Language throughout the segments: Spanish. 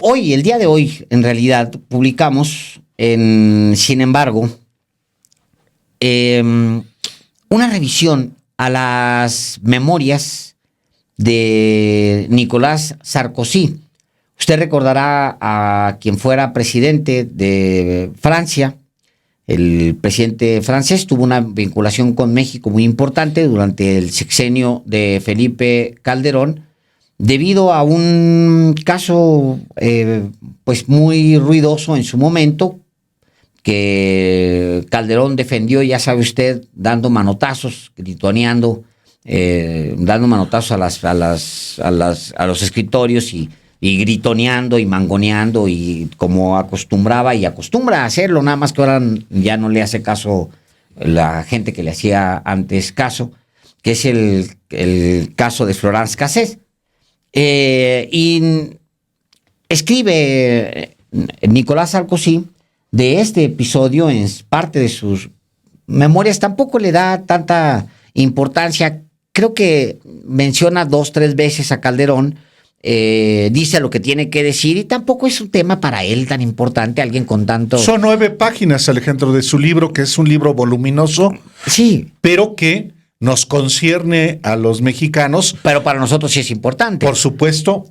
Hoy, el día de hoy, en realidad, publicamos, sin embargo, una revisión a las memorias de Nicolás Sarkozy. Usted recordará a quien fuera presidente de Francia. El presidente francés tuvo una vinculación con México muy importante durante el sexenio de Felipe Calderón, debido a un caso pues muy ruidoso en su momento, que Calderón defendió, ya sabe usted, dando manotazos, gritoneando, dando manotazos a los escritorios y gritoneando y mangoneando, y como acostumbraba y acostumbra a hacerlo, nada más que ahora ya no le hace caso la gente que le hacía antes caso, que es el caso de Florence Cassés. Y escribe Nicolás Sarkozy de este episodio en parte de sus memorias. Tampoco le da tanta importancia, creo que menciona 2, 3 veces a Calderón, dice lo que tiene que decir, y tampoco es un tema para él tan importante, alguien con tanto... Son 9 páginas, Alejandro, de su libro, que es un libro voluminoso, sí, pero que nos concierne a los mexicanos. Pero para nosotros sí es importante. Por supuesto,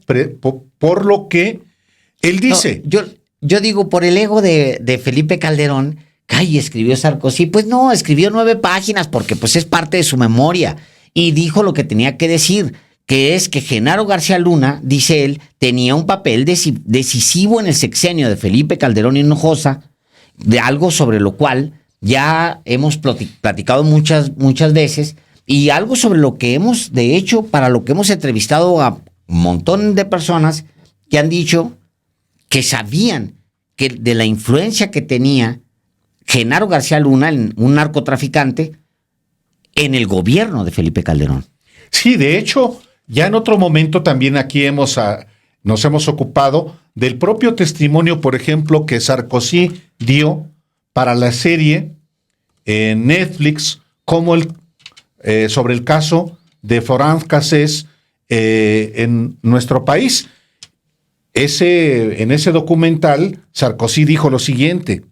por lo que él dice. No, yo digo, por el ego de Felipe Calderón, ay, escribió Sarkozy. Pues no, escribió 9 páginas porque pues es parte de su memoria, y dijo lo que tenía que decir, que es que Genaro García Luna, dice él, tenía un papel decisivo en el sexenio de Felipe Calderón Hinojosa, de algo sobre lo cual ya hemos platicado muchas veces, y algo sobre lo que hemos, de hecho, para lo que hemos entrevistado a un montón de personas que han dicho que sabían que de la influencia que tenía Genaro García Luna, un narcotraficante, en el gobierno de Felipe Calderón. Sí, de hecho, ya en otro momento también aquí nos hemos ocupado del propio testimonio, por ejemplo, que Sarkozy dio para la serie en Netflix, como sobre el caso de Florence Cassés en nuestro país. En ese documental, Sarkozy dijo lo siguiente: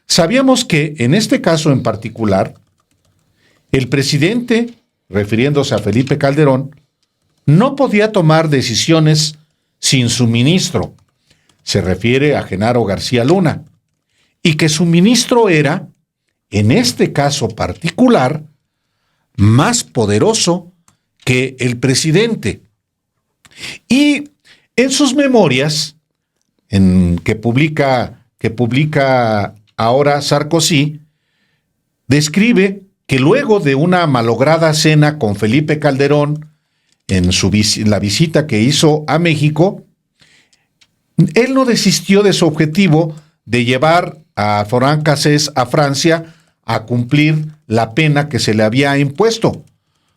sabíamos que en este caso en particular, el presidente, refiriéndose a Felipe Calderón, no podía tomar decisiones sin su ministro. Se refiere a Genaro García Luna. Y que su ministro era, en este caso particular, más poderoso que el presidente. Y en sus memorias, que publica ahora Sarkozy, describe que luego de una malograda cena con Felipe Calderón, en la visita que hizo a México, él no desistió de su objetivo de llevar a Florence Cassés a Francia a cumplir la pena que se le había impuesto,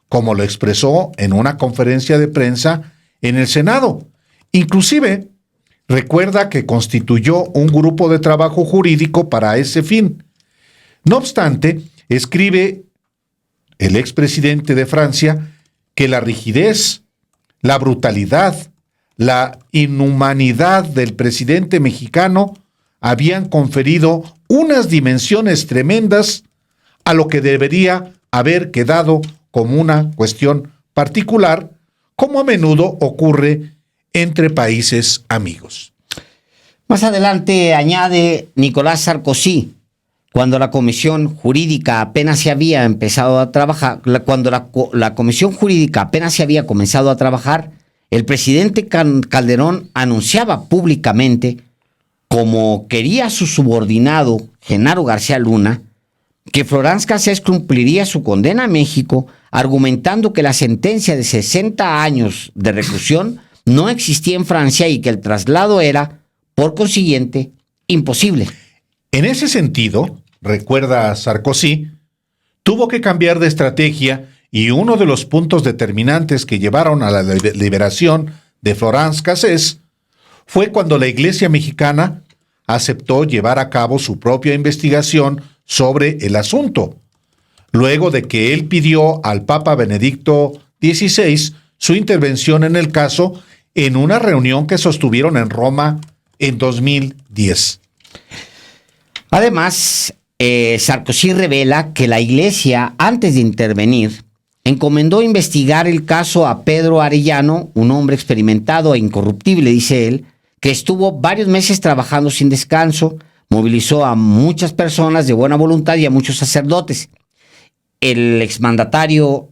como lo expresó en una conferencia de prensa en el Senado. Inclusive, recuerda que constituyó un grupo de trabajo jurídico para ese fin. No obstante, escribe el expresidente de Francia que la rigidez, la brutalidad, la inhumanidad del presidente mexicano habían conferido unas dimensiones tremendas a lo que debería haber quedado como una cuestión particular, como a menudo ocurre entre países amigos. Más adelante añade Nicolás Sarkozy, cuando la Comisión Jurídica apenas se había empezado a trabajar, cuando la Comisión Jurídica apenas se había comenzado a trabajar, el presidente Calderón anunciaba públicamente, como quería su subordinado Genaro García Luna, que Florence Cassés cumpliría su condena a México, argumentando que la sentencia de 60 años de reclusión no existía en Francia y que el traslado era, por consiguiente, imposible. En ese sentido, recuerda Sarkozy, tuvo que cambiar de estrategia, y uno de los puntos determinantes que llevaron a la liberación de Florence Cassés fue cuando la Iglesia mexicana aceptó llevar a cabo su propia investigación sobre el asunto, luego de que él pidió al Papa Benedicto XVI su intervención en el caso en una reunión que sostuvieron en Roma en 2010. Además, Sarkozy revela que la Iglesia, antes de intervenir, encomendó investigar el caso a Pedro Arellano, un hombre experimentado e incorruptible, dice él, que estuvo varios meses trabajando sin descanso, movilizó a muchas personas de buena voluntad y a muchos sacerdotes. El exmandatario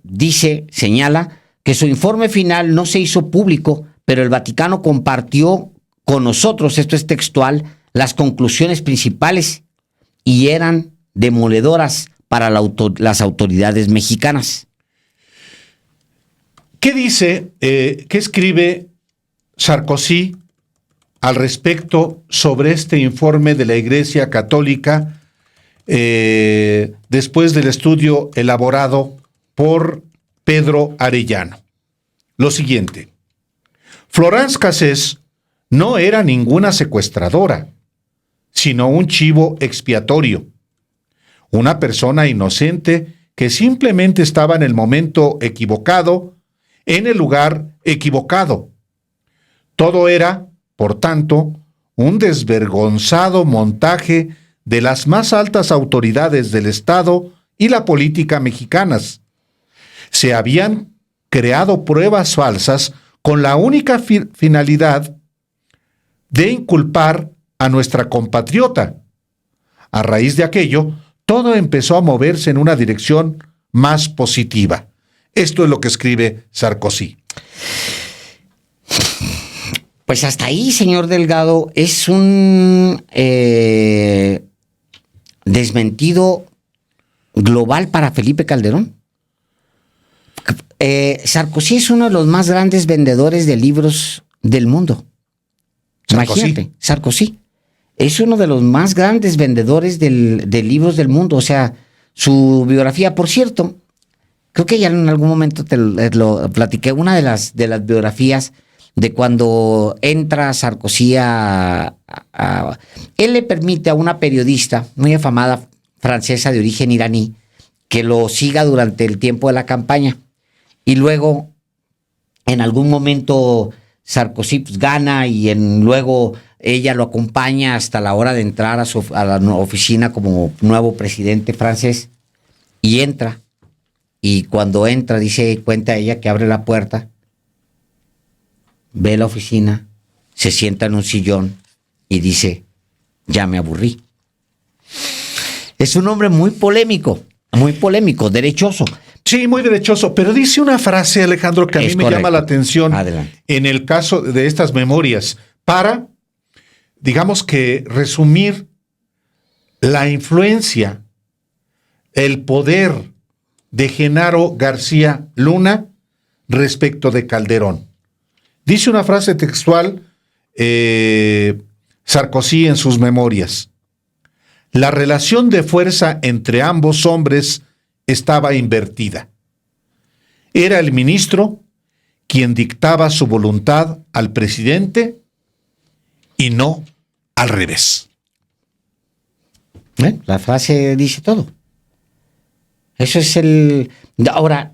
señala que su informe final no se hizo público, pero el Vaticano compartió con nosotros, esto es textual, las conclusiones principales y eran demoledoras para las autoridades mexicanas. ¿Qué dice, qué escribe Sarkozy al respecto sobre este informe de la Iglesia Católica después del estudio elaborado por Pedro Arellano? Lo siguiente: Florence Cassés no era ninguna secuestradora, sino un chivo expiatorio, una persona inocente que simplemente estaba en el momento equivocado, en el lugar equivocado. Todo era, por tanto, un desvergonzado montaje de las más altas autoridades del Estado y la política mexicanas. Se habían creado pruebas falsas con la única finalidad de inculpar a nuestra compatriota. A raíz de aquello, todo empezó a moverse en una dirección más positiva. Esto es lo que escribe Sarkozy. Pues hasta ahí, señor Delgado, es un desmentido global para Felipe Calderón. Sarkozy es uno de los más grandes vendedores de libros del mundo. Imagínate, Sarkozy es uno de los más grandes vendedores de libros del mundo. O sea, su biografía, por cierto, creo que ya en algún momento te lo platiqué, una de las biografías de cuando entra Sarkozy él le permite a una periodista muy afamada francesa de origen iraní que lo siga durante el tiempo de la campaña. Y luego, en algún momento, Sarkozy pues gana y luego ella lo acompaña hasta la hora de entrar a la oficina como nuevo presidente francés. Y entra. Y cuando entra, cuenta ella que abre la puerta, ve la oficina, se sienta en un sillón y dice: ya me aburrí. Es un hombre muy polémico, derechoso. Sí, muy derechoso, pero dice una frase, Alejandro, que a mí me llama la atención. Adelante. En el caso de estas memorias, para, digamos que, resumir la influencia, el poder de Genaro García Luna respecto de Calderón. Dice una frase textual, Sarkozy en sus memorias: la relación de fuerza entre ambos hombres estaba invertida. Era el ministro quien dictaba su voluntad al presidente y no al revés. La frase dice todo. Eso es Ahora,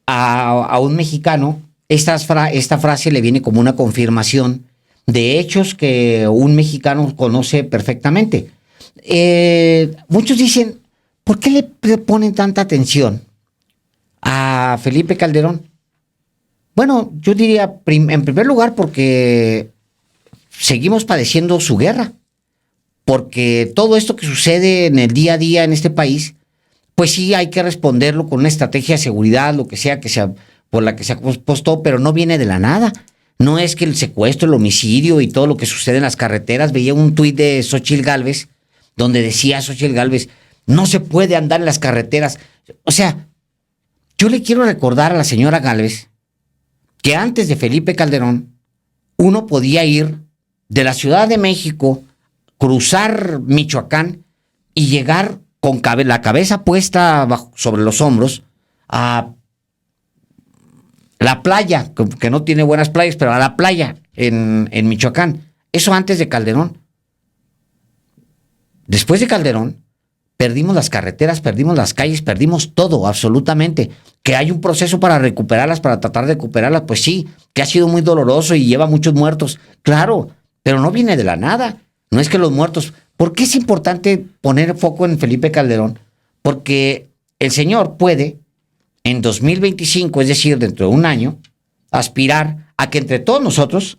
a un mexicano, esta frase le viene como una confirmación de hechos que un mexicano conoce perfectamente. Muchos dicen: ¿por qué le ponen tanta atención a Felipe Calderón? Bueno, yo diría, en primer lugar, porque seguimos padeciendo su guerra. Porque todo esto que sucede en el día a día en este país, pues sí hay que responderlo con una estrategia de seguridad, lo que sea por la que se apostó, pero no viene de la nada. No es que el secuestro, el homicidio y todo lo que sucede en las carreteras. Veía un tuit de Xóchitl Gálvez, donde decía Xóchitl Gálvez: no se puede andar en las carreteras. O sea, yo le quiero recordar a la señora Gálvez que antes de Felipe Calderón, uno podía ir de la Ciudad de México, cruzar Michoacán y llegar con la cabeza puesta sobre los hombros a la playa, que no tiene buenas playas, pero a la playa en Michoacán. Eso antes de Calderón. Después de Calderón, perdimos las carreteras, perdimos las calles, perdimos todo, absolutamente. Que hay un proceso para recuperarlas, para tratar de recuperarlas, pues sí, que ha sido muy doloroso y lleva muchos muertos. Claro, pero no viene de la nada. No es que los muertos... ¿Por qué es importante poner foco en Felipe Calderón? Porque el señor puede, en 2025, es decir, dentro de un año, aspirar a que entre todos nosotros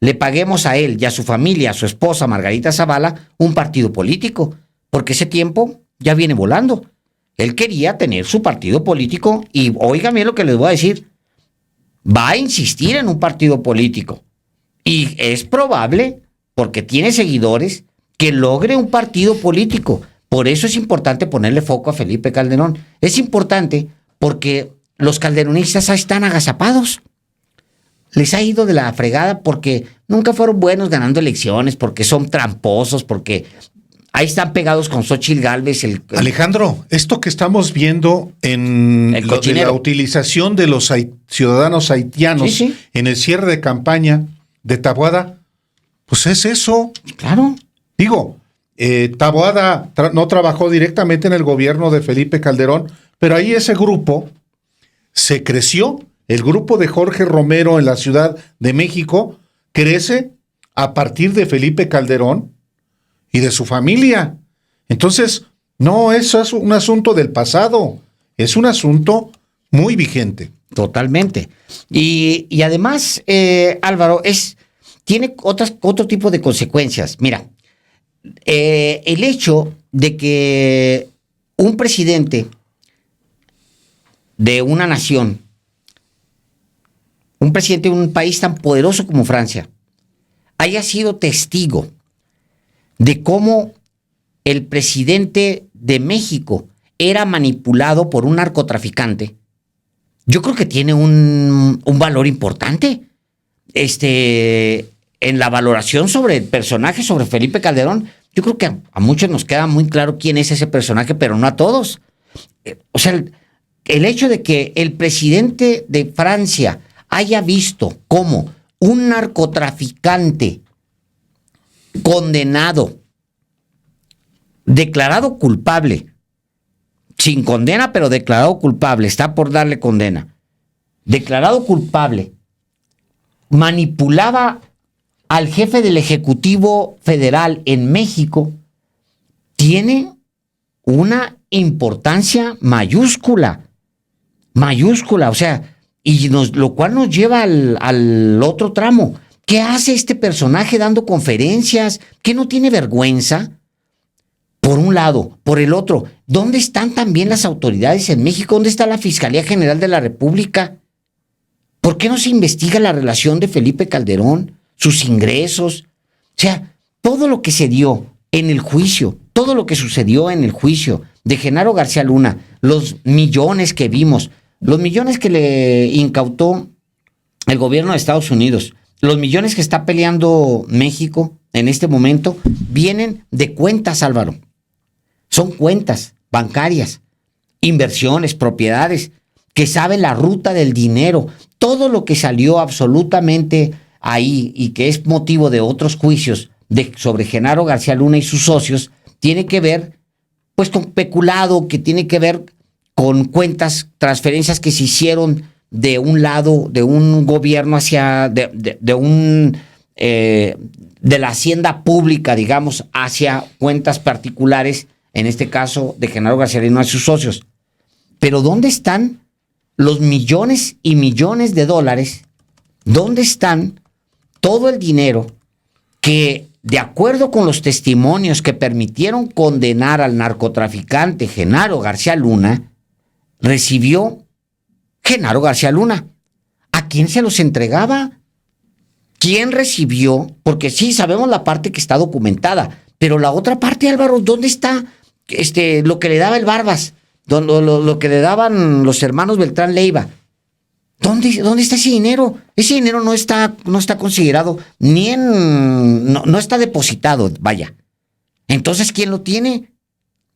le paguemos a él y a su familia, a su esposa Margarita Zavala, un partido político, porque ese tiempo ya viene volando. Él quería tener su partido político y óigame lo que les voy a decir, va a insistir en un partido político y es probable, porque tiene seguidores, que logre un partido político. Por eso es importante ponerle foco a Felipe Calderón. Es importante porque los calderonistas están agazapados. Les ha ido de la fregada porque nunca fueron buenos ganando elecciones, porque son tramposos, porque ahí están pegados con Xóchitl Gálvez. Alejandro, esto que estamos viendo en de la utilización de los ciudadanos haitianos en el cierre de campaña de Taboada, pues es eso. Claro. Digo, Taboada no trabajó directamente en el gobierno de Felipe Calderón, pero ahí ese grupo se creció. El grupo de Jorge Romero en la Ciudad de México crece a partir de Felipe Calderón y de su familia. Entonces, no, eso es un asunto del pasado, es un asunto muy vigente. Totalmente. Y además, Álvaro, tiene otro tipo de consecuencias. Mira, el hecho de que un presidente de una nación, un presidente de un país tan poderoso como Francia, haya sido testigo de cómo el presidente de México era manipulado por un narcotraficante, yo creo que tiene un valor importante en la valoración sobre el personaje, sobre Felipe Calderón. Yo creo que a muchos nos queda muy claro quién es ese personaje, pero no a todos. O sea, el hecho de que el presidente de Francia haya visto cómo un narcotraficante condenado, declarado culpable, sin condena, pero declarado culpable, está por darle condena, declarado culpable, manipulaba al jefe del Ejecutivo Federal en México, tiene una importancia mayúscula, o sea, lo cual nos lleva al otro tramo. ¿Qué hace este personaje dando conferencias? ¿Qué no tiene vergüenza? Por un lado. Por el otro, ¿dónde están también las autoridades en México? ¿Dónde está la Fiscalía General de la República? ¿Por qué no se investiga la relación de Felipe Calderón, sus ingresos? O sea, todo lo que se dio en el juicio, todo lo que sucedió en el juicio de Genaro García Luna, los millones que vimos, los millones que le incautó el gobierno de Estados Unidos, los millones que está peleando México en este momento, vienen de cuentas, Álvaro. Son cuentas bancarias, inversiones, propiedades, que saben la ruta del dinero. Todo lo que salió absolutamente ahí y que es motivo de otros juicios sobre Genaro García Luna y sus socios, tiene que ver pues con peculado, que tiene que ver con cuentas, transferencias que se hicieron de un lado, de un gobierno hacia, de la hacienda pública, digamos, hacia cuentas particulares, en este caso de Genaro García Luna y sus socios. Pero ¿dónde están los millones y millones de dólares? ¿Dónde están todo el dinero que, de acuerdo con los testimonios que permitieron condenar al narcotraficante Genaro García Luna, recibió Genaro García Luna? ¿A quién se los entregaba? ¿Quién recibió? Porque sí, sabemos la parte que está documentada, pero la otra parte, Álvaro, ¿dónde está lo que le daba el Barbas? Lo que le daban los hermanos Beltrán Leiva. ¿Dónde está ese dinero? Ese dinero no está considerado ni no está depositado, vaya. Entonces, ¿quién lo tiene?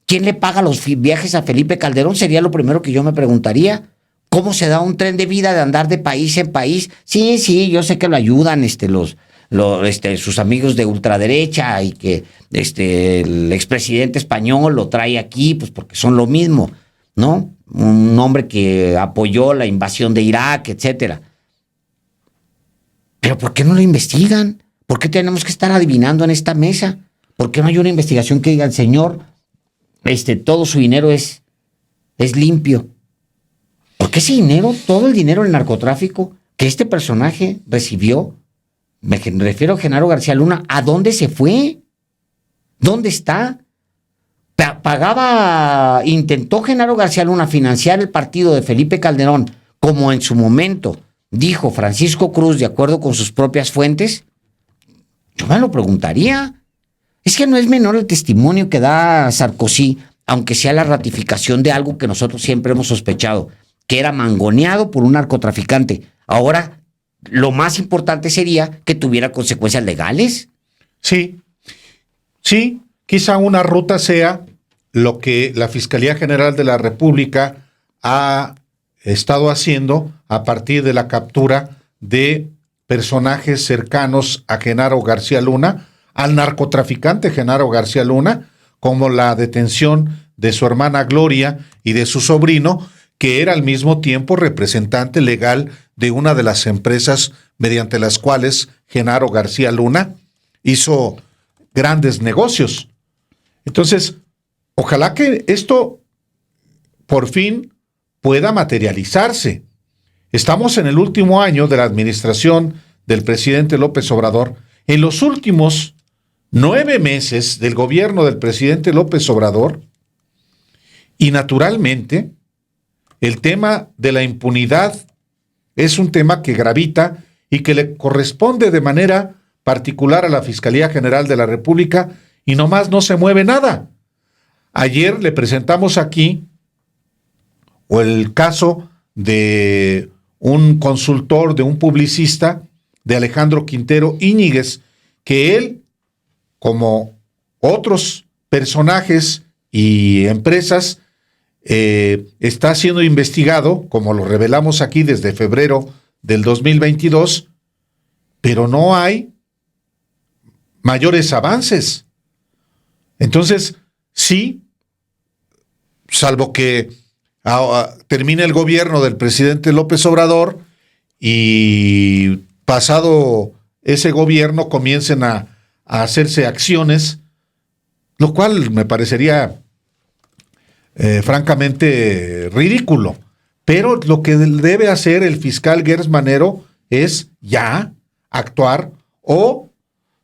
¿Quién le paga los viajes a Felipe Calderón? Sería lo primero que yo me preguntaría. ¿Cómo se da un tren de vida de andar de país en país? Sí, yo sé que lo ayudan sus amigos de ultraderecha y que el expresidente español lo trae aquí, pues porque son lo mismo, ¿no? Un hombre que apoyó la invasión de Irak, etcétera. Pero ¿por qué no lo investigan? ¿Por qué tenemos que estar adivinando en esta mesa? ¿Por qué no hay una investigación que diga, el señor, todo su dinero es limpio? ¿Por qué ese dinero, todo el dinero del narcotráfico que este personaje recibió, me refiero a Genaro García Luna, ¿a dónde se fue? ¿Dónde está? Intentó Genaro García Luna financiar el partido de Felipe Calderón, como en su momento dijo Francisco Cruz, de acuerdo con sus propias fuentes. Yo me lo preguntaría. Es que no es menor el testimonio que da Sarkozy, aunque sea la ratificación de algo que nosotros siempre hemos sospechado, que era mangoneado por un narcotraficante. Ahora, lo más importante sería que tuviera consecuencias legales. Sí, quizá una ruta sea lo que la Fiscalía General de la República ha estado haciendo a partir de la captura de personajes cercanos a Genaro García Luna, al narcotraficante Genaro García Luna, como la detención de su hermana Gloria y de su sobrino, que era al mismo tiempo representante legal de una de las empresas mediante las cuales Genaro García Luna hizo grandes negocios. Entonces, ojalá que esto por fin pueda materializarse. Estamos en el último año de la administración del presidente López Obrador. En los últimos 9 meses del gobierno del presidente López Obrador, y naturalmente, el tema de la impunidad es un tema que gravita y que le corresponde de manera particular a la Fiscalía General de la República, y nomás no se mueve nada. Ayer le presentamos aquí el caso de un consultor, de un publicista, de Alejandro Quintero Íñiguez, que él, como otros personajes y empresas, está siendo investigado, como lo revelamos aquí desde febrero del 2022, pero no hay mayores avances. Entonces, sí, salvo que termine el gobierno del presidente López Obrador y pasado ese gobierno comiencen a hacerse acciones, lo cual me parecería francamente ridículo. Pero lo que debe hacer el fiscal Gers Manero es ya actuar, o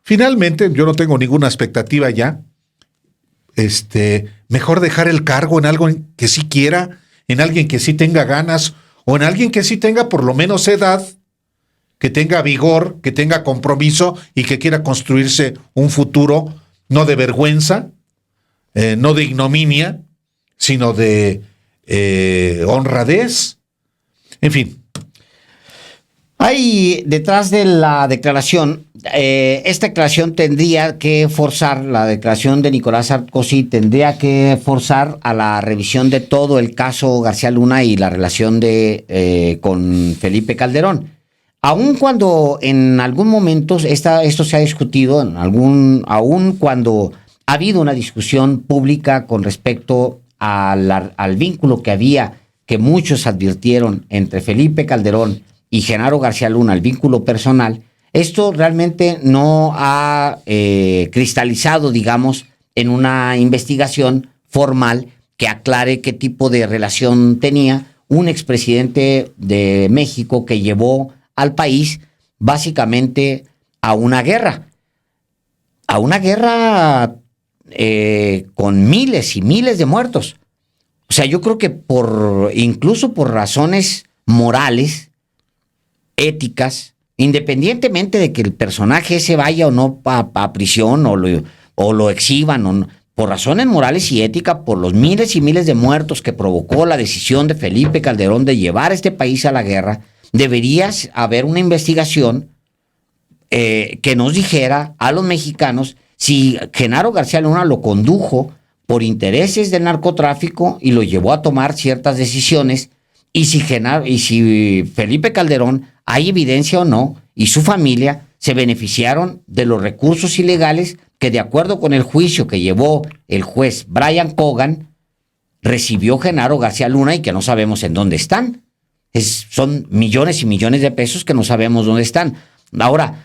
finalmente, yo no tengo ninguna expectativa ya, mejor dejar el cargo en algo que sí quiera, en alguien que sí tenga ganas, o en alguien que sí tenga por lo menos edad, que tenga vigor, que tenga compromiso y que quiera construirse un futuro no de vergüenza, no de ignominia, sino de honradez. En fin. Hay detrás de la declaración, esta declaración tendría que forzar, la declaración de Nicolás Sarkozy tendría que forzar a la revisión de todo el caso García Luna y la relación con Felipe Calderón. Aun cuando en algún momento esto se ha discutido, aun cuando ha habido una discusión pública con respecto al vínculo que había, que muchos advirtieron entre Felipe Calderón y Genaro García Luna, el vínculo personal, esto realmente no ha cristalizado, digamos, en una investigación formal que aclare qué tipo de relación tenía un expresidente de México que llevó al país básicamente a una guerra con miles y miles de muertos. O sea, yo creo que incluso por razones morales, éticas, independientemente de que el personaje se vaya o no a prisión o lo exhiban o no, por razones morales y éticas, por los miles y miles de muertos que provocó la decisión de Felipe Calderón de llevar a este país a la guerra, debería haber una investigación que nos dijera a los mexicanos si Genaro García Luna lo condujo por intereses del narcotráfico y lo llevó a tomar ciertas decisiones, y si Felipe Calderón, hay evidencia o no, y su familia se beneficiaron de los recursos ilegales que, de acuerdo con el juicio que llevó el juez Brian Cogan, recibió Genaro García Luna y que no sabemos en dónde están. Son millones y millones de pesos que no sabemos dónde están. Ahora,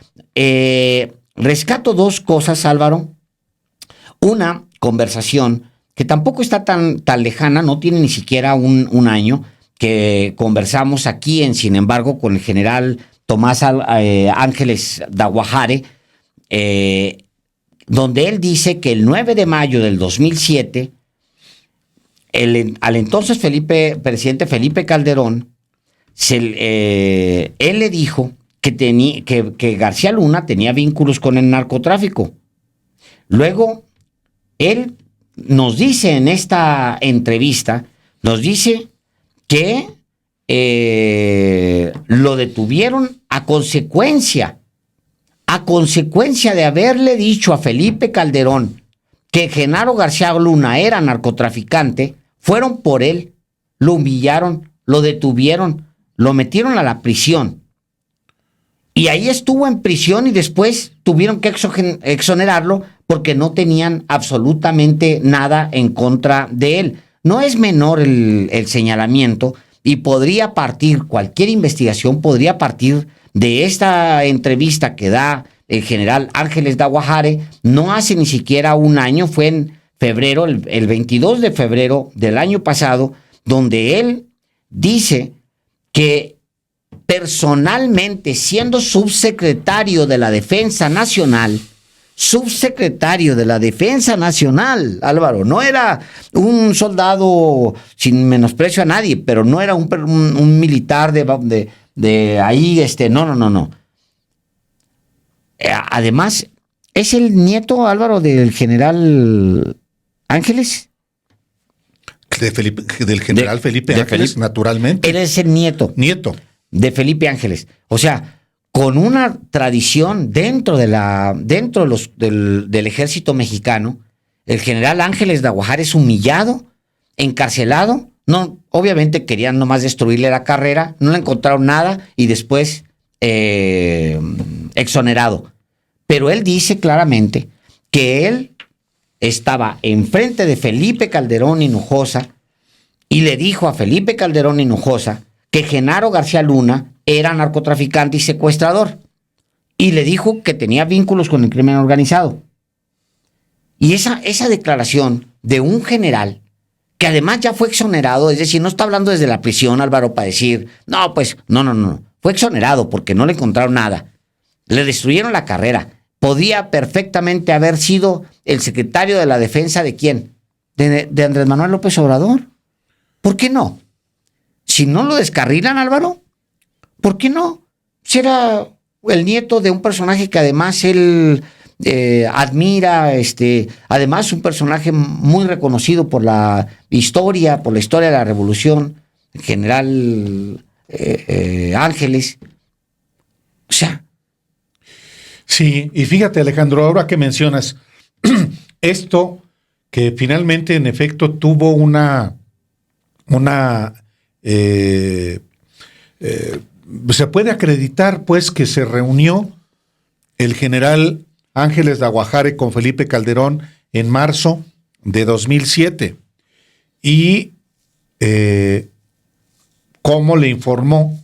rescato dos cosas, Álvaro. Una conversación que tampoco está tan lejana, no tiene ni siquiera un año, que conversamos aquí Sin embargo, con el general Tomás Ángeles Daguajare, donde él dice que el 9 de mayo del 2007, al entonces presidente Felipe Calderón, él le dijo que García Luna tenía vínculos con el narcotráfico. Luego, él nos dice en esta entrevista, nos dice que lo detuvieron a consecuencia de haberle dicho a Felipe Calderón que Genaro García Luna era narcotraficante. Fueron por él, lo humillaron, lo detuvieron, lo metieron a la prisión. Y ahí estuvo en prisión y después tuvieron que exonerarlo porque no tenían absolutamente nada en contra de él. No es menor el señalamiento y cualquier investigación podría partir de esta entrevista que da el general Ángeles Daguajare. No hace ni siquiera un año, fue en febrero, el 22 de febrero del año pasado, donde él dice que personalmente, siendo subsecretario de la Defensa Nacional, Álvaro, no era un soldado sin menosprecio a nadie, pero no era un militar de ahí, no. Además, es el nieto, Álvaro, del general Ángeles. Del general Felipe Ángeles, naturalmente. Él es el nieto de Felipe Ángeles. O sea, con una tradición dentro del ejército mexicano, el general Ángeles Daguajare es humillado, encarcelado. No, obviamente querían nomás destruirle la carrera, no le encontraron nada y después exonerado. Pero él dice claramente que él estaba enfrente de Felipe Calderón Hinojosa y le dijo a Felipe Calderón Hinojosa que Genaro García Luna era narcotraficante y secuestrador. Y le dijo que tenía vínculos con el crimen organizado. Y esa declaración de un general que además ya fue exonerado, es decir, no está hablando desde la prisión, Álvaro, para decir, no. Fue exonerado porque no le encontraron nada. Le destruyeron la carrera. Podía perfectamente haber sido el secretario de la defensa ¿de quién? De Andrés Manuel López Obrador. ¿Por qué no? Si no lo descarrilan, Álvaro, ¿por qué no? Si era el nieto de un personaje que además él admira, además un personaje muy reconocido por la historia de la Revolución, el general Ángeles. O sea. Sí, y fíjate, Alejandro, ahora que mencionas esto, que finalmente en efecto tuvo se puede acreditar pues que se reunió el general Ángeles Daguajare con Felipe Calderón en marzo de 2007 y cómo le informó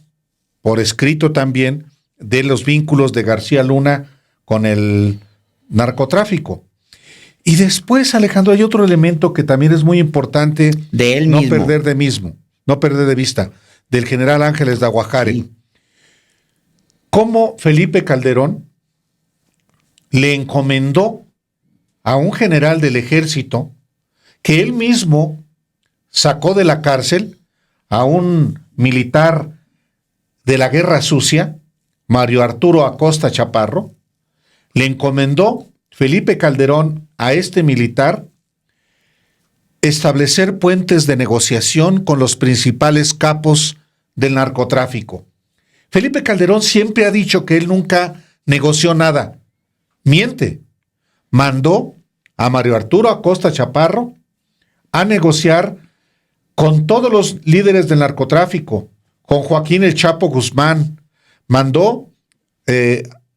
por escrito también de los vínculos de García Luna con el narcotráfico. Y después, Alejandro, hay otro elemento que también es muy importante de él no mismo. No perder de vista, del general Ángeles Daguajare. Sí. Cómo Felipe Calderón le encomendó a un general del ejército que él mismo sacó de la cárcel a un militar de la Guerra Sucia, Mario Arturo Acosta Chaparro. Le encomendó Felipe Calderón a este militar establecer puentes de negociación con los principales capos del narcotráfico. Felipe Calderón siempre ha dicho que él nunca negoció nada. Miente. Mandó a Mario Arturo Acosta Chaparro a negociar con todos los líderes del narcotráfico, con Joaquín El Chapo Guzmán. Mandó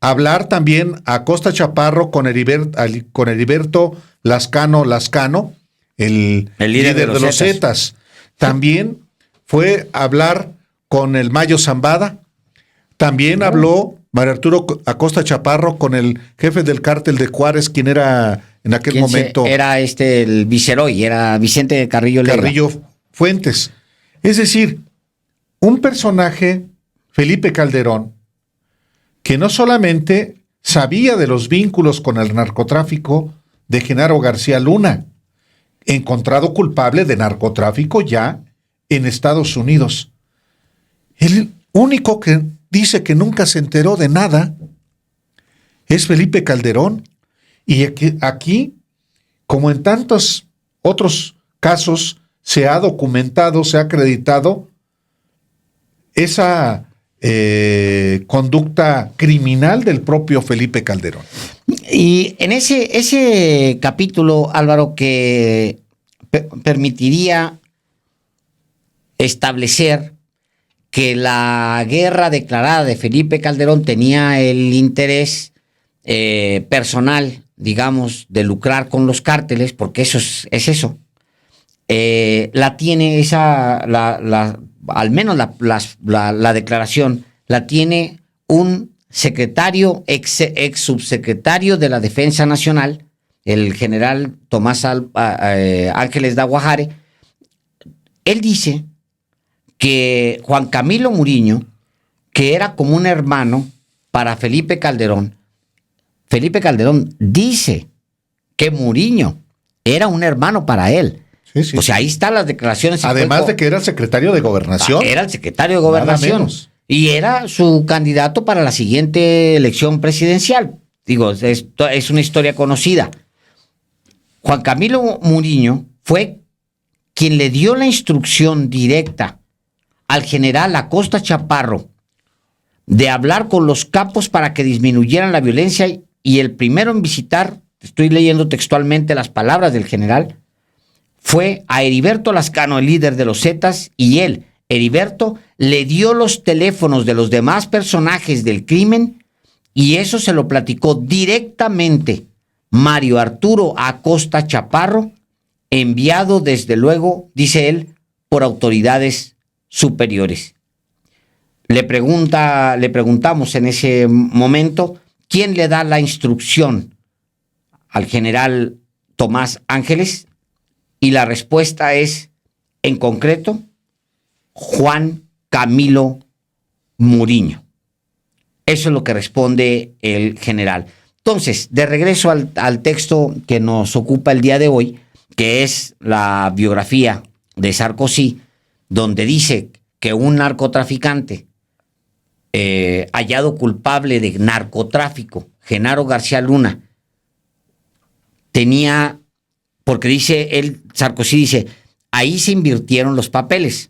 hablar también a Acosta Chaparro con Heriberto Lascano, el líder de los Zetas. También fue a hablar con el Mayo Zambada. También habló Mario Arturo Acosta Chaparro con el jefe del cártel de Juárez, quien era en aquel momento... Era el viceroy, era Vicente Carrillo Leiva. Carrillo Fuentes. Es decir, un personaje, Felipe Calderón, que no solamente sabía de los vínculos con el narcotráfico de Genaro García Luna, encontrado culpable de narcotráfico ya en Estados Unidos. El único que dice que nunca se enteró de nada es Felipe Calderón. Y aquí, como en tantos otros casos, se ha documentado, se ha acreditado esa conducta criminal del propio Felipe Calderón. Y en ese capítulo, Álvaro, que permitiría establecer que la guerra declarada de Felipe Calderón tenía el interés personal, digamos, de lucrar con los cárteles, porque eso es eso. La tiene al menos la declaración, la tiene un secretario, ex subsecretario de la Defensa Nacional, el general Tomás Ángeles de Aguajare. Él dice que Juan Camilo Muriño, que era como un hermano para Felipe Calderón dice que Muriño era un hermano para él. Sí, sí. O sea, ahí están las declaraciones. Además de que era el secretario de Gobernación. Era el secretario de Gobernación. Y era su candidato para la siguiente elección presidencial. Digo, es una historia conocida. Juan Camilo Muriño fue quien le dio la instrucción directa al general Acosta Chaparro de hablar con los capos para que disminuyeran la violencia, y el primero en visitar, estoy leyendo textualmente las palabras del general, fue a Heriberto Lascano, el líder de los Zetas, y él, Heriberto, le dio los teléfonos de los demás personajes del crimen, y eso se lo platicó directamente Mario Arturo Acosta Chaparro, enviado desde luego, dice él, por autoridades superiores. Le preguntamos en ese momento quién le da la instrucción al general Tomás Ángeles, y la respuesta es, en concreto, Juan Camilo Muriño. Eso es lo que responde el general. Entonces, de regreso al texto que nos ocupa el día de hoy, que es la biografía de Sarkozy, donde dice que un narcotraficante hallado culpable de narcotráfico, Genaro García Luna, tenía, porque dice él, Sarkozy dice, ahí se invirtieron los papeles.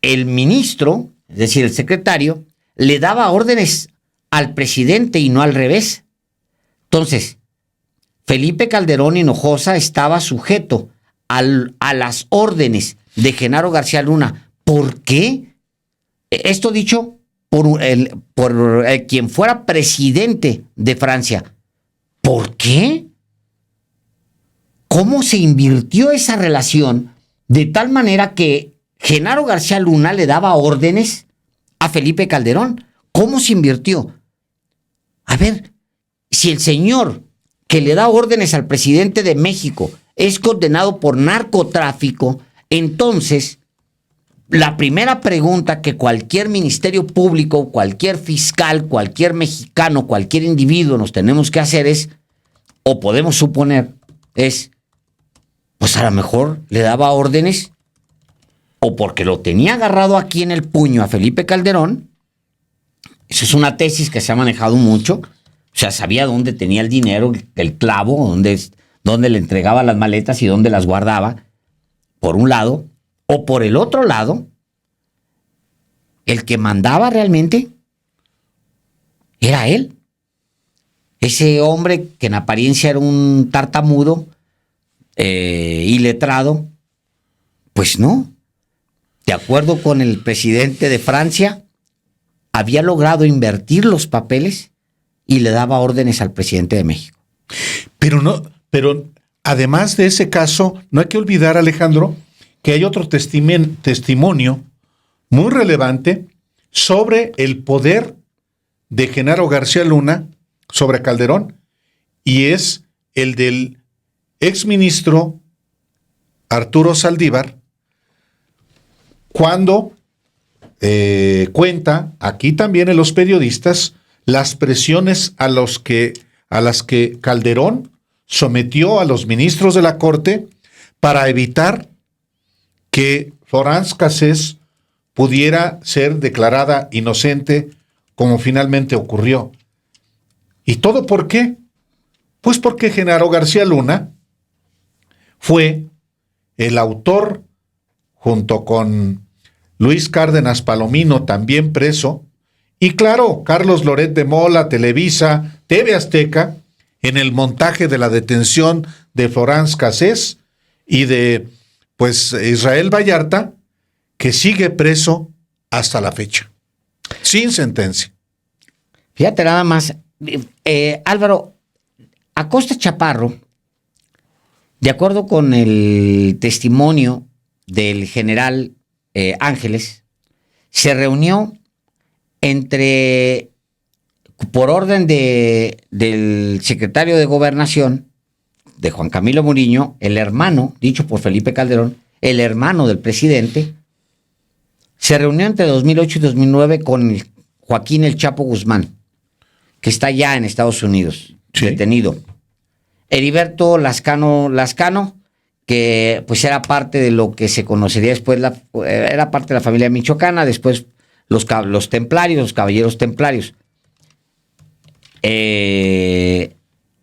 El ministro, es decir, el secretario, le daba órdenes al presidente y no al revés. Entonces, Felipe Calderón Hinojosa estaba sujeto a las órdenes de Genaro García Luna. ¿Por qué? Esto dicho por quien fuera presidente de Francia. ¿Por qué? ¿Cómo se invirtió esa relación de tal manera que Genaro García Luna le daba órdenes a Felipe Calderón? ¿Cómo se invirtió? A ver, si el señor que le da órdenes al presidente de México es condenado por narcotráfico, entonces la primera pregunta que cualquier ministerio público, cualquier fiscal, cualquier mexicano, cualquier individuo nos tenemos que hacer es, o podemos suponer, es, pues a lo mejor le daba órdenes o porque lo tenía agarrado aquí en el puño a Felipe Calderón. Eso es una tesis que se ha manejado mucho. O sea, sabía dónde tenía el dinero, el clavo, dónde le entregaba las maletas y dónde las guardaba, por un lado. O por el otro lado, el que mandaba realmente era él. Ese hombre que en apariencia era un tartamudo, iletrado, pues no. De acuerdo con el presidente de Francia, había logrado invertir los papeles y le daba órdenes al presidente de México. Pero además de ese caso, no hay que olvidar, Alejandro, que hay otro testimonio muy relevante sobre el poder de Genaro García Luna sobre Calderón, y es el del exministro Arturo Saldívar, cuando cuenta aquí también en Los Periodistas las presiones a las que Calderón sometió a los ministros de la Corte para evitar que Florence Cassés pudiera ser declarada inocente, como finalmente ocurrió. ¿Y todo por qué? Pues porque Genaro García Luna fue el autor, junto con Luis Cárdenas Palomino, también preso, y claro, Carlos Loret de Mola, Televisa, TV Azteca, en el montaje de la detención de Florence Cassés y de, pues, Israel Vallarta, que sigue preso hasta la fecha, sin sentencia. Fíjate nada más, Álvaro, Acosta Chaparro, de acuerdo con el testimonio del general Ángeles, se reunió por orden del secretario de Gobernación, de Juan Camilo Muriño, el hermano, dicho por Felipe Calderón, el hermano del presidente, se reunió entre 2008 y 2009 con Joaquín El Chapo Guzmán, que está ya en Estados Unidos, sí, detenido. Heriberto Lascano, que pues era parte de lo que se conocería después, era parte de la familia michoacana, después los templarios, los caballeros templarios.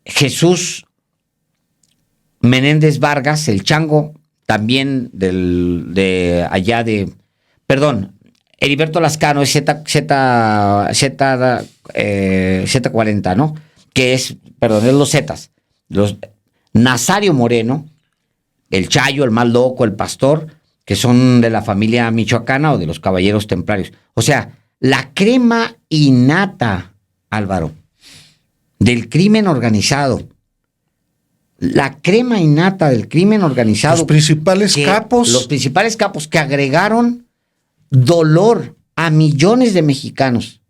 Jesús Menéndez Vargas, el Chango, también Heriberto Lascano es Z40, ¿no? Que es los Zetas. Nazario Moreno, el Chayo, el Más Loco, el Pastor, que son de la familia michoacana o de los caballeros templarios. O sea, la crema innata, Álvaro, del crimen organizado. La crema innata del crimen organizado. Los principales capos que agregaron dolor a millones de mexicanos.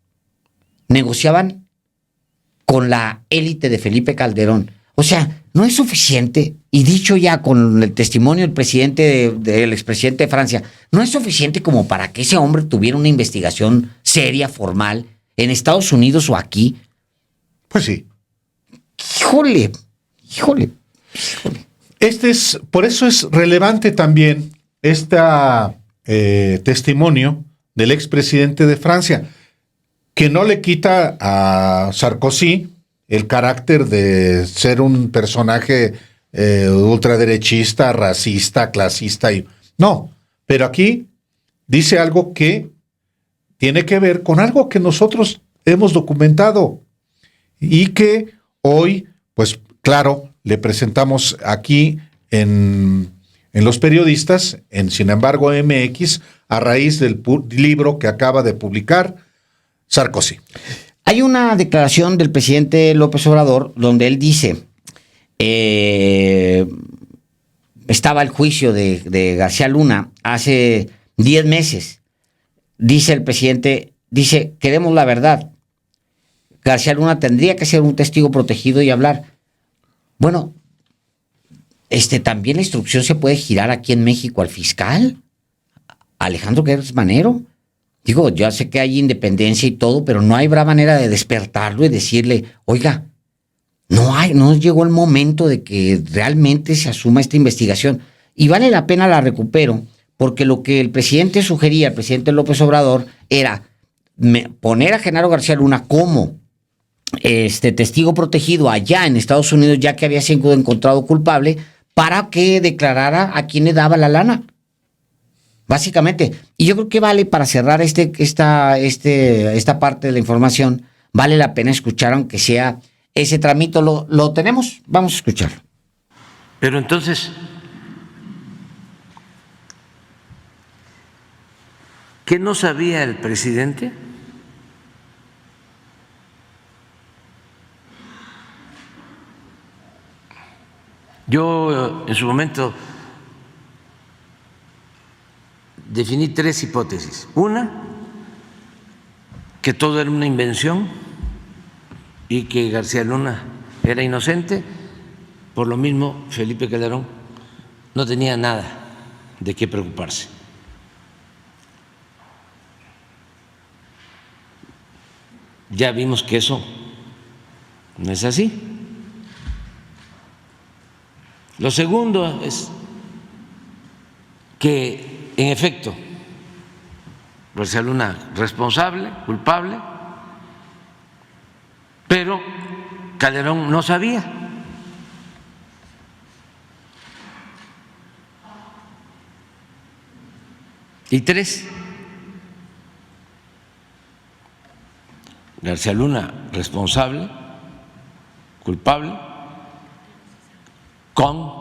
Negociaban con la élite de Felipe Calderón. O sea, no es suficiente, y dicho ya con el testimonio del presidente, del expresidente de Francia, no es suficiente como para que ese hombre tuviera una investigación seria, formal, en Estados Unidos o aquí. Pues sí. Híjole. Por eso es relevante también testimonio del expresidente de Francia, que no le quita a Sarkozy el carácter de ser un personaje ultraderechista, racista, clasista. No, pero aquí dice algo que tiene que ver con algo que nosotros hemos documentado y que hoy, pues claro, le presentamos aquí en Los Periodistas, en Sin embargo MX, a raíz del libro que acaba de publicar Sarkozy. Hay una declaración del presidente López Obrador donde él dice, estaba el juicio de García Luna hace 10 meses, dice el presidente, queremos la verdad. García Luna tendría que ser un testigo protegido y hablar. Bueno, también la instrucción se puede girar aquí en México al fiscal, Alejandro Gertz Manero. Digo, ya sé que hay independencia y todo, pero no habrá manera de despertarlo y decirle, oiga, no llegó el momento de que realmente se asuma esta investigación. Y vale la pena la recupero, porque lo que el presidente sugería, el presidente López Obrador, era poner a Genaro García Luna como testigo protegido allá en Estados Unidos, ya que había sido encontrado culpable, para que declarara a quién le daba la lana. Básicamente. Y yo creo que vale, para cerrar esta parte de la información, vale la pena escuchar, aunque sea ese tramito. ¿Lo tenemos? Vamos a escucharlo. Pero entonces, ¿qué no sabía el presidente? Yo en su momento definí 3 hipótesis. Una, que todo era una invención y que García Luna era inocente. Por lo mismo, Felipe Calderón no tenía nada de qué preocuparse. Ya vimos que eso no es así. Lo segundo es que, en efecto, García Luna responsable, culpable, pero Calderón no sabía. Y tres, García Luna responsable, culpable, con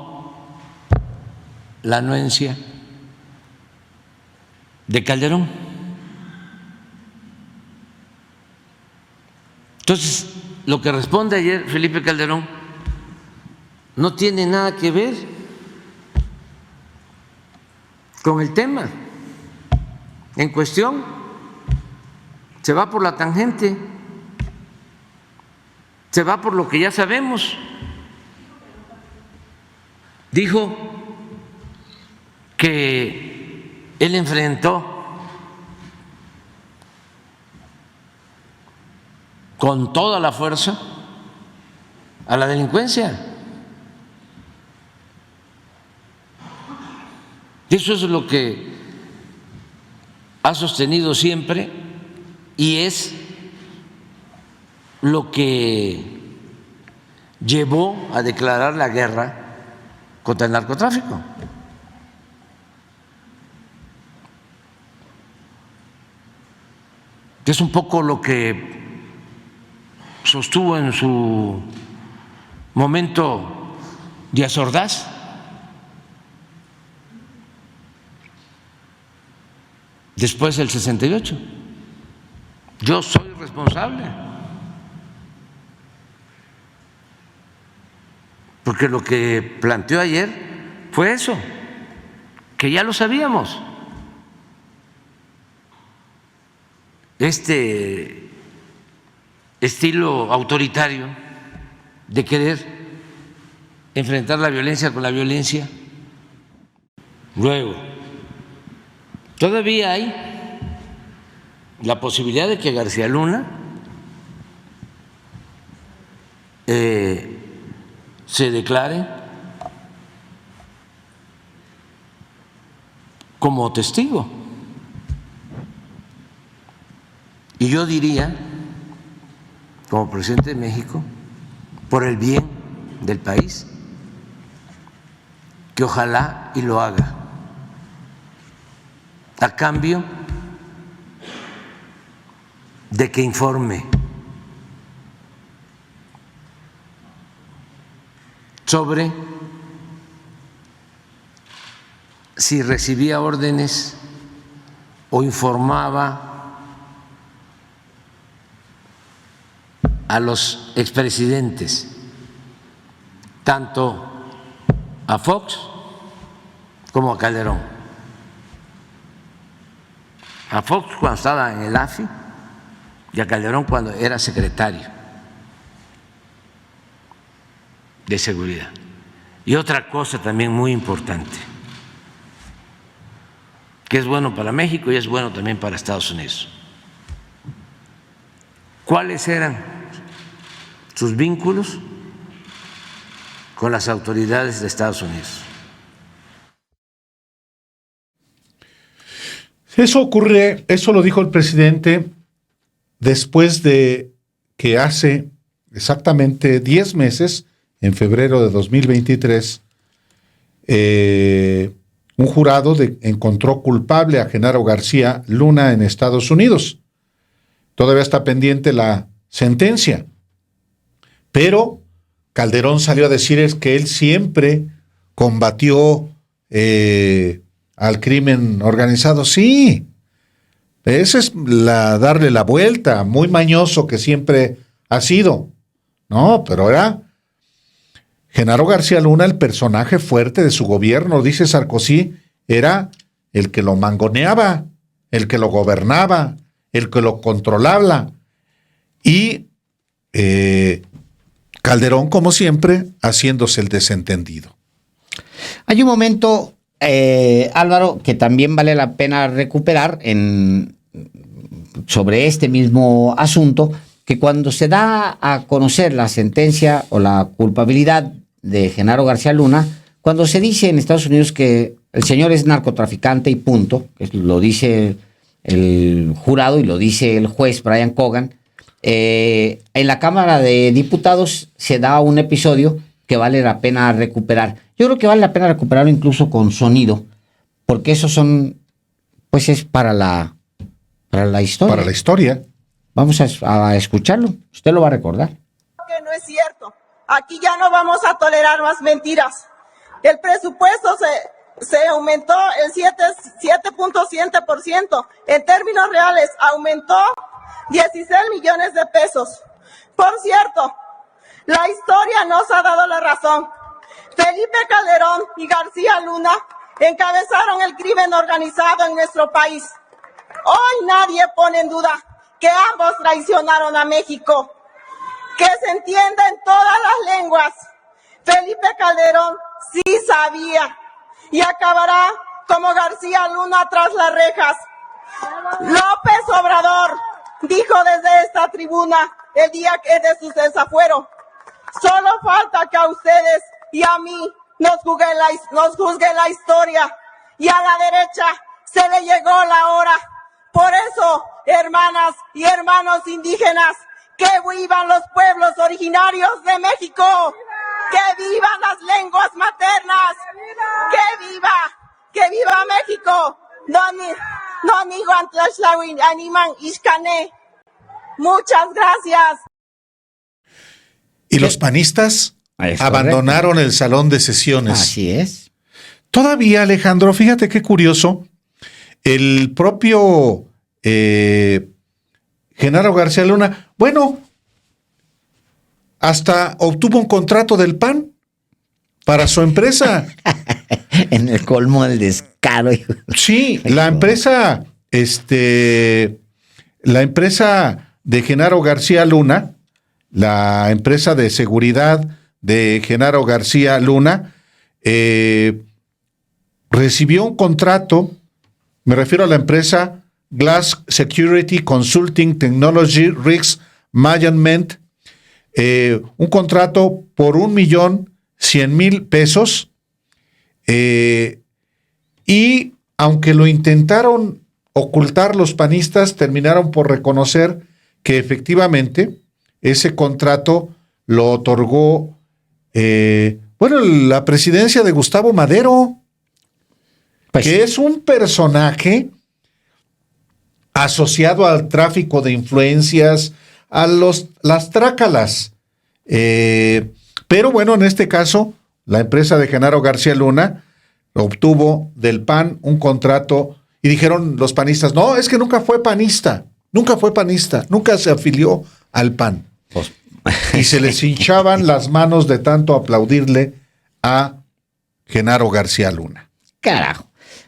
la anuencia de Calderón. Entonces, lo que responde ayer Felipe Calderón no tiene nada que ver con el tema en cuestión, se va por la tangente, se va por lo que ya sabemos. Dijo que él enfrentó con toda la fuerza a la delincuencia. Eso es lo que ha sostenido siempre y es lo que llevó a declarar la guerra contra el narcotráfico. Es un poco lo que sostuvo en su momento Díaz Ordaz. Después del 68. Yo soy responsable. Porque lo que planteó ayer fue eso, que ya lo sabíamos. Este estilo autoritario de querer enfrentar la violencia con la violencia. Luego, todavía hay la posibilidad de que García Luna se declare como testigo. Y yo diría, como presidente de México, por el bien del país, que ojalá y lo haga, a cambio de que informe sobre si recibía órdenes o informaba a los expresidentes, tanto a Fox como a Calderón. A Fox cuando estaba en el AFI y a Calderón cuando era secretario de Seguridad. Y otra cosa también muy importante, que es bueno para México y es bueno también para Estados Unidos. ¿Cuáles eran sus vínculos con las autoridades de Estados Unidos? Eso ocurre, eso lo dijo el presidente después de que hace exactamente 10 meses, en febrero de 2023, un jurado encontró culpable a Genaro García Luna en Estados Unidos. Todavía está pendiente la sentencia, pero Calderón salió a decir es que él siempre combatió al crimen organizado. Sí, esa es darle la vuelta, muy mañoso que siempre ha sido. No, pero era Genaro García Luna el personaje fuerte de su gobierno, dice Sarkozy, era el que lo mangoneaba, el que lo gobernaba, el que lo controlaba. Y Calderón, como siempre, haciéndose el desentendido. Hay un momento, Álvaro, que también vale la pena recuperar sobre este mismo asunto, que cuando se da a conocer la sentencia o la culpabilidad de Genaro García Luna, cuando se dice en Estados Unidos que el señor es narcotraficante y punto, que lo dice el jurado y lo dice el juez Brian Cogan, en la Cámara de Diputados se da un episodio que vale la pena recuperar. Yo creo que vale la pena recuperarlo incluso con sonido, porque esos son, pues es para la historia. Para la historia. Vamos a escucharlo. Usted lo va a recordar. Que no es cierto. Aquí ya no vamos a tolerar más mentiras. El presupuesto se aumentó el 7.7%. En términos reales, aumentó 16 millones de pesos. Por cierto, la historia nos ha dado la razón. Felipe Calderón y García Luna encabezaron el crimen organizado en nuestro país. Hoy nadie pone en duda que ambos traicionaron a México. Que se entienda en todas las lenguas. Felipe Calderón sí sabía y acabará como García Luna tras las rejas. López Obrador dijo desde esta tribuna el día de su desafuero: solo falta que a ustedes y a mí nos juzgue la historia, y a la derecha se le llegó la hora. Por eso, hermanas y hermanos indígenas, que vivan los pueblos originarios de México, que vivan las lenguas maternas, que viva México. Muchas gracias. Y los panistas abandonaron el salón de sesiones. Así es. Todavía, Alejandro, fíjate qué curioso, el propio Genaro García Luna, bueno, hasta obtuvo un contrato del PAN para su empresa. En el colmo del descaro. Sí, la empresa de Genaro García Luna, la empresa de seguridad de Genaro García Luna, recibió un contrato, me refiero a la empresa Glass Security Consulting Technology Risk Management, un contrato por $1,100,000 pesos, y aunque lo intentaron ocultar los panistas, terminaron por reconocer que efectivamente ese contrato lo otorgó la presidencia de Gustavo Madero, pues, que es un personaje asociado al tráfico de influencias, a las trácalas. Pero bueno, en este caso, la empresa de Genaro García Luna obtuvo del PAN un contrato y dijeron los panistas: no, es que nunca fue panista, nunca se afilió al PAN. Pues, y se les hinchaban las manos de tanto aplaudirle a Genaro García Luna. Carajo.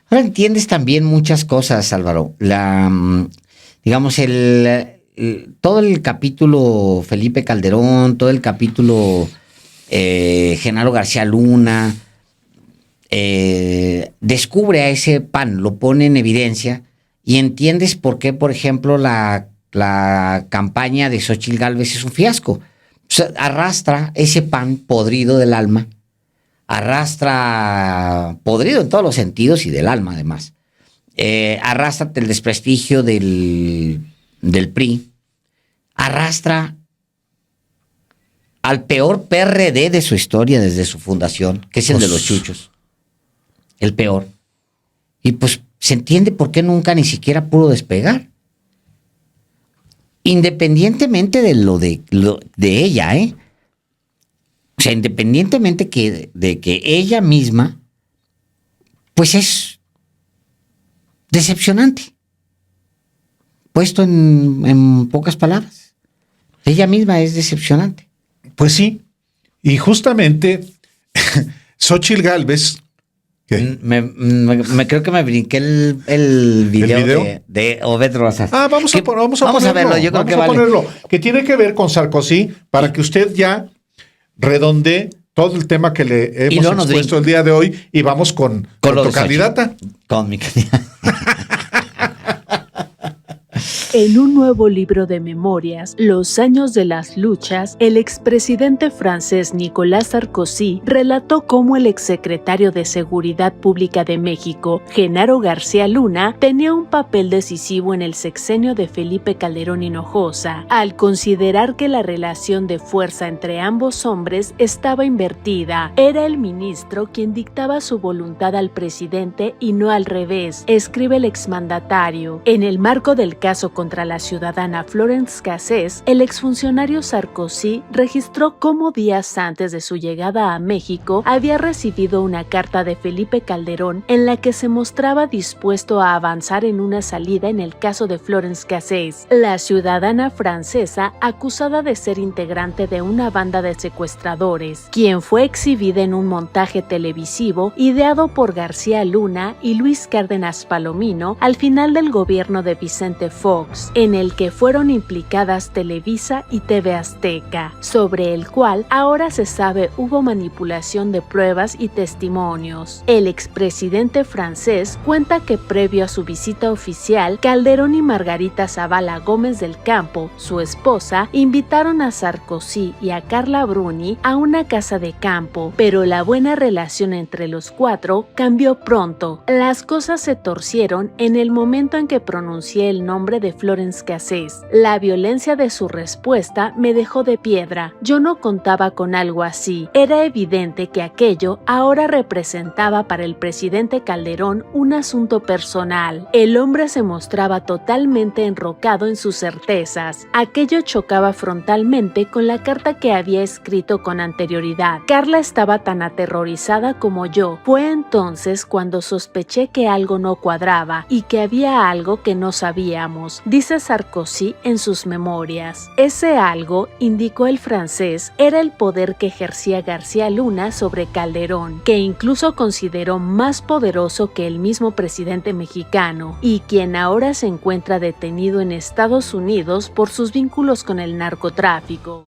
Ahora entiendes también muchas cosas, Álvaro. Todo el capítulo Felipe Calderón, todo el capítulo Genaro García Luna, descubre a ese PAN, lo pone en evidencia, y entiendes por qué, por ejemplo, la campaña de Xóchitl Gálvez es un fiasco. O sea, arrastra ese PAN podrido del alma, arrastra podrido en todos los sentidos y del alma además, arrastra el desprestigio del PRI, arrastra al peor PRD de su historia desde su fundación, que es el de los chuchos, el peor. Y pues se entiende por qué nunca ni siquiera pudo despegar. Independientemente de ella, o sea, independientemente de que ella misma, pues es decepcionante. Puesto en pocas palabras. Ella misma es decepcionante. Pues sí. Y justamente Xóchitl Gálvez ¿Qué? Creo que me brinqué el video, video? de Obed Rosas. Vamos a ponerlo. verlo. Yo creo que vamos a vale. ponerlo. Que tiene que ver con Sarkozy, para que usted ya redondee todo el tema que le hemos expuesto el día de hoy, y vamos con tu candidata. Con mi candidata. En un nuevo libro de memorias, Los años de las luchas, el expresidente francés Nicolas Sarkozy relató cómo el exsecretario de Seguridad Pública de México, Genaro García Luna, tenía un papel decisivo en el sexenio de Felipe Calderón Hinojosa, al considerar que la relación de fuerza entre ambos hombres estaba invertida. Era el ministro quien dictaba su voluntad al presidente y no al revés, escribe el exmandatario. En el marco del caso contra la ciudadana Florence Cassés, el exfuncionario Sarkozy registró cómo días antes de su llegada a México había recibido una carta de Felipe Calderón en la que se mostraba dispuesto a avanzar en una salida en el caso de Florence Cassés, la ciudadana francesa acusada de ser integrante de una banda de secuestradores, quien fue exhibida en un montaje televisivo ideado por García Luna y Luis Cárdenas Palomino al final del gobierno de Vicente Fox, en el que fueron implicadas Televisa y TV Azteca, sobre el cual ahora se sabe hubo manipulación de pruebas y testimonios. El expresidente francés cuenta que previo a su visita oficial, Calderón y Margarita Zavala Gómez del Campo, su esposa, invitaron a Sarkozy y a Carla Bruni a una casa de campo, pero la buena relación entre los cuatro cambió pronto. Las cosas se torcieron en el momento en que pronuncié el nombre de Florence Cassés. La violencia de su respuesta me dejó de piedra. Yo no contaba con algo así. Era evidente que aquello ahora representaba para el presidente Calderón un asunto personal. El hombre se mostraba totalmente enrocado en sus certezas. Aquello chocaba frontalmente con la carta que había escrito con anterioridad. Carla estaba tan aterrorizada como yo. Fue entonces cuando sospeché que algo no cuadraba y que había algo que no sabíamos, dice Sarkozy en sus memorias. Ese algo, indicó el francés, era el poder que ejercía García Luna sobre Calderón, que incluso consideró más poderoso que el mismo presidente mexicano, y quien ahora se encuentra detenido en Estados Unidos por sus vínculos con el narcotráfico.